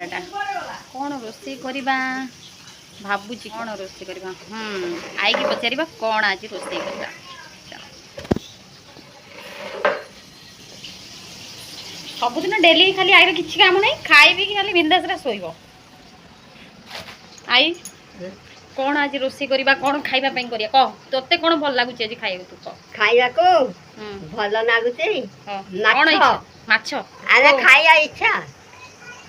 ଏଟା କ'ଣ ରୋଷେଇ କରିବା ଭାବୁଛି କ'ଣ ରୋଷେଇ କରିବା ଆଇକି ପଚାରିବା କ'ଣ ଆଜି ରୋଷେଇ କରିବା। ସବୁଦିନ ଡେଲି ଖାଲି ଆଇର କିଛି କାମ ନାହିଁ ଖାଇବି କି ଖାଲି ବିନ୍ଦାସରେ ଶୋଇବ। ଆଇ କ'ଣ ଆଜି ରୋଷେଇ କରିବା କ'ଣ ଖାଇବା ପାଇଁ କରିବା କହ ତୋତେ କ'ଣ ଭଲ ଲାଗୁଛି ଆଜି ଖାଇବାକୁ ତୁ କହ। ଖାଇବାକୁ ଭଲ ଲାଗୁଛି କ'ଣ ଇଚ୍ଛା ମାଛ ଆରେ ଖାଇବା ଇଚ୍ଛା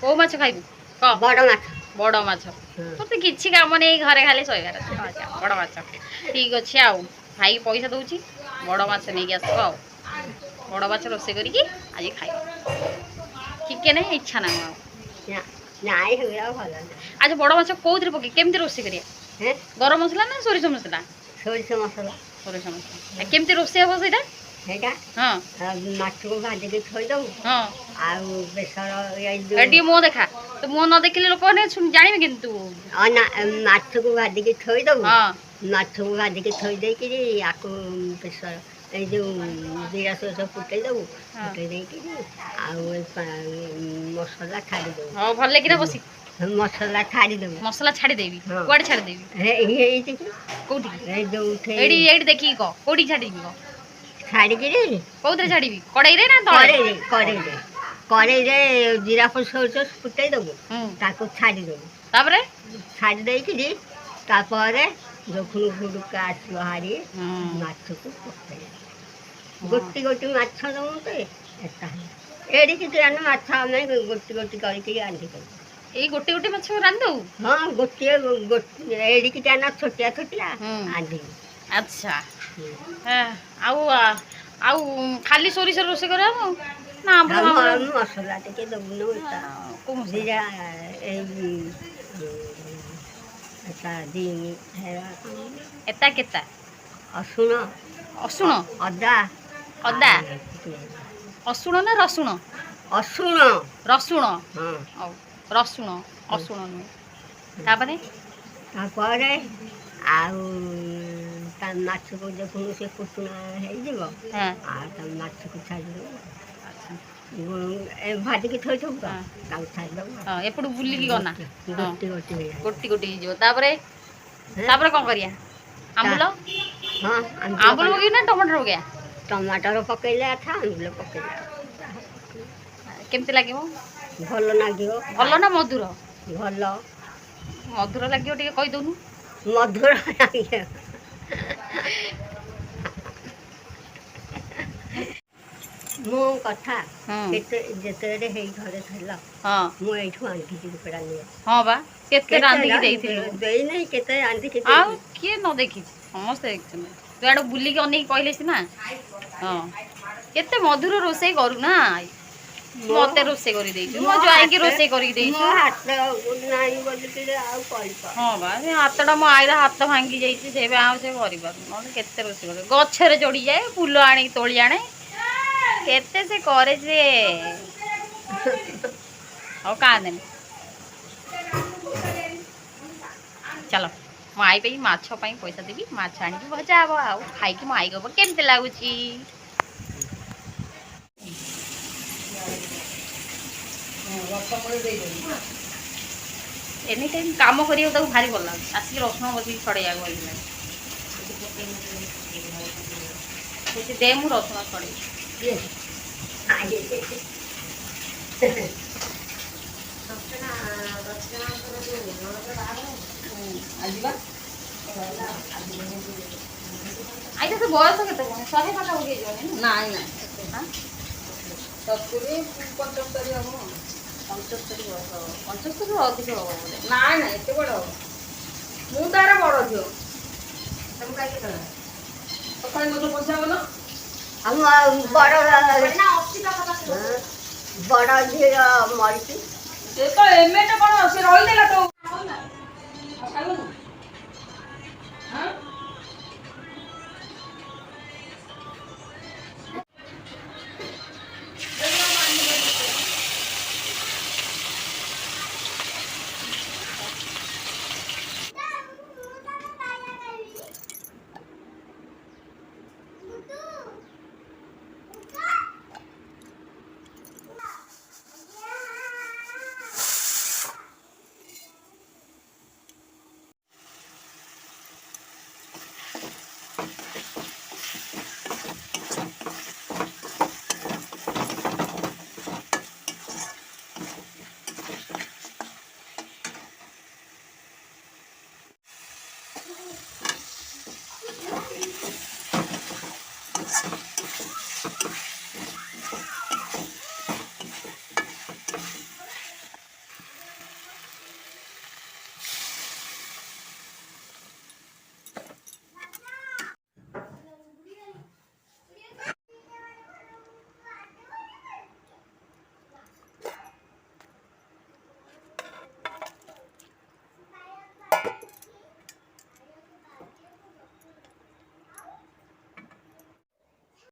କୋଉ ମାଛ ଖାଇବୁ କହ। ବଡ଼ ମାଛ ତୋତେ କିଛି କାମ ନେଇ ଘରେ ଖାଲି ଶୋଇବାର ଅଛି। ଆଚ୍ଛା ବଡ଼ ମାଛ ଠିକ୍ ଅଛି ଆଉ ଭାଇ ପଇସା ଦେଉଛି ବଡ଼ ମାଛ ନେଇକି ଆସିବ ଆଉ ବଡ଼ ମାଛ ରୋଷେଇ କରିକି ଆଜି ଖାଇବ। ଚିକେନ ଇଚ୍ଛା ନାହିଁ ଆଉ ନାଇଁ ହେଗୁଡ଼ା ଭଲ ଆଜି ବଡ଼ ମାଛ କୋଉଥିରେ ପକେଇ କେମିତି ରୋଷେଇ କରିବା ଗରମ ମସଲା ନା ସୋରିଷ ମସଲା? ସୋରିଷ ମସଲା କେମିତି ରୋଷେଇ ହବ ସେଇଟା? ସେଇଟା ମାଛକୁ ଭାଜିକି ଥୋଇଦବୁ ଆଉ ବେସର ଟିକେ ମୁହଁ ଦେଖା ତ ମୁହଁ ନ ଦେଖିଲେ ଲୋକମାନେ ଜାଣିବେ କିନ୍ତୁ ମାଛକୁ ଭାଜିକି ଥୋଇଦବୁ ମାଛକୁ ଭାଜିକି ଥୋଇ ଦେଇକିରି ଆକୁ ବେସର ଏଇ ଯେଉଁ ଜିରା ସୋରିଷ ଫୁଟେଇ ଦେବୁ ଫୁଟେଇ ଦେଇକିରି ଆଉ ମସଲା ଛାଡ଼ିଦେବୁ। ହଉ ଭଲ କିନା ବସି ମସଲା ଛାଡ଼ିଦେବୁ ମସଲା ଛାଡ଼ିଦେବି କୁଆଡ଼େ ଛାଡ଼ିଦେବି ଏଇଠି କୋଉଠି ଏଇ ଯୋଉଠି ଏଇଠି ଦେଖିକି କହ କୋଉଠି ଛାଡ଼ିବି କହ ଛାଡ଼ିକିରି କୋଉଥିରେ ଛାଡ଼ିବି କଡ଼େଇରେ ନା ତଳେ? କଡ଼େଇରେ ଜିରା ସୋରିଷ ଫୁଟେଇ ଦେବୁ ତାକୁ ଛାଡ଼ିଦେବୁ ତାପରେ ଛାଡ଼ି ଦେଇକିରି ତାପରେ ଯଖୁଣୁ ଘୁଡ଼ୁକା ଆସିବ ହାରି ମାଛକୁ ପକେଇ ଗୋଟି ଗୋଟି ମାଛ ଦେବୁ ତ ଏଟା ଏଡ଼ିକି ଆମେ ମାଛ ଆମେ ଗୋଟି ଗୋଟି କରିକି ରାନ୍ଧିଦେବୁ। ଏଇ ଗୋଟେ ଗୋଟେ ମାଛ ରାନ୍ଧିଦେବୁ? ହଁ ଗୋଟିଏ ଏଡ଼ିକି ନା ଛୋଟିଆ ଛୋଟିଆ ରାନ୍ଧିବୁ। ଆଚ୍ଛା ଆଉ ଆଉ ଖାଲି ସୋରିଷ ରୋଷେଇ କରାହବ ନା ମସଲା ଟିକେ ଦେବୁନୁ ଜିରା ଏଇ ଏତା କେତା ଅସୁଣ ଅଦା ଅସୁଣ ନା ରସୁଣ? ରସୁଣ ହଉ ରସୁଣ ଅସୁଣ ନୁହେଁ। ତାପରେ ଆଉ ତା ମାଛକୁ ଦେଖୁନୁ ସେ କୁଟୁଣା ହେଇଯିବ ଆଉ ତା ମାଛକୁ ଛାଡ଼ିଦେବୁ ଭାଜିକି ଥୋଇଥିବୁ ତାକୁ ଛାଡ଼ିଦେବୁ ଏପଟୁ ବୁଲିକି ଗନା ଗୋଟି ଗୋଟି ହେଇଯିବ। ତାପରେ ତାପରେ କ'ଣ କରିବା? ଆମ୍ବୁଲ ପକେଇବି ନା ଟମାଟର ପକେଇବା? ଟମାଟର ପକେଇଲେ ଆମ୍ବୁଲ ପକେଇଲେ କେମିତି ଲାଗିବ? ଭଲ ଲାଗିବ। ଭଲ ନା ମଧୁର? ଭଲ ମଧୁର ଲାଗିବ ଟିକେ କହିଦେଉନୁ। ମଧୁର ଲାଗିବ ମୋ କଥା ଯେତେବେଳେ ହେଇ ଘରେ ଥିଲା ମୁଁ ଏଇଠୁ ଆଣିଥିଲି କୁକୁଡ଼ା ନିଏ। ହଁ ବା କେତେ ରାନ୍ଧିକି ଦେଇଥିଲୁ ଦେଇନାହିଁ କେତେ ରାନ୍ଧିକି ଆଉ କିଏ ନ ଦେଖିଛି ସମସ୍ତେ ଦେଖିଛନ୍ତି। ତୁ ଆଡ଼େ ବୁଲିକି ଅନେଇକି କହିଲେ ସିନା କେତେ ମଧୁର ରୋଷେଇ କରୁନା ମତେ ରୋଷେଇ କରି ଦେଇଛୁ ମୋ ଜ୍ୱାଇଁକି ରୋଷେଇ କରିକି ଦେଇଛୁ। ହଁ ବା ସେ ହାତଟା ମୋ ଆଈର ହାତ ଭାଙ୍ଗି ଯାଇଛି ସେ ଆଉ ସେ କରିପାରୁନି ନହେଲେ କେତେ ରୋଷେଇ କରେ ଗଛରେ ଚଢ଼ିଯାଏ ଫୁଲ ଆଣିକି ତୋଳି ଆଣେ କେତେ ସେ କରେ ସେ ଆଉ କାନ୍ଦେନି। ଚାଲ ମୋ ଆଈ ପାଇଁ ମାଛ ପାଇଁ ପଇସା ଦେବି ମାଛ ଆଣିକି ଭଜା ହବ ଆଉ ଖାଇକି ମୋ ଆଈ କହିବ କେମିତି ଲାଗୁଛି। ଏନି ଟାଇମ୍ କାମ କରିବାକୁ ତାକୁ ଭାରି ଭଲ ଲାଗୁଛି ଆସିକି ରସୁଣ ବସିକି ଛଡ଼େଇବାକୁ ହେଇଗଲାଣି ସେଠି ଦେ ମୁଁ ରସୁଣ ଛଡ଼େଇବି। ଆଇଟା ତ ବୟସ କେତେ କଣ 100 ପାଖାପାଖି ହେଇଯିବନି? ନାଇଁ 70 75 ହବ 75 ବର୍ଷ 75ରୁ ଅଧିକ ହବ ବୋଧେ। ନାଇଁ ଏତେ ବଡ଼ ହବ ମୁଁ ତାର ବଡ଼ ଝିଅ ତମେ କାହିଁକି ସକାଳେ ମୋତେ ପଇସା ହବ ଆମ ବଡ଼ ଝିଅ ମରିଛି ସେ ତ ଏମେଟେ କ'ଣ ସେ ରହିଥିଲା ତ